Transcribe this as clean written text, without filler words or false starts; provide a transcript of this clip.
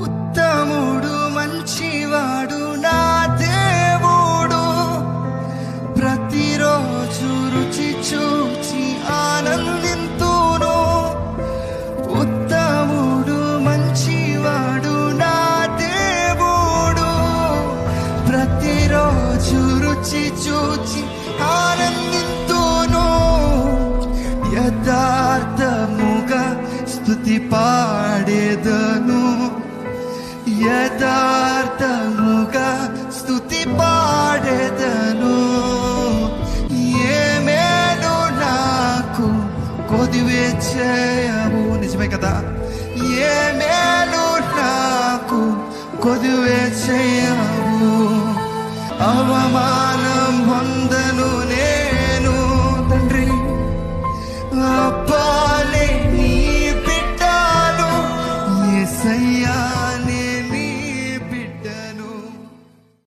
ఉత్తముడు మంచివాడు నా దేవుడు, ప్రతిరోజు రుచి చూచి ఆనందింతును. ఉత్తముడు మంచివాడు నా దేవుడు, ప్రతిరోజు రుచి చూచి ఆనందింతును. యథార్థముగా స్తుతి పాడేదను, యథార్థముగా స్తుతి పాడేదను. ఏ మేలు నాకు కొదివే చేయవు. నిజమే కదా, ఏ మేలు నాకు కొదివే చేయ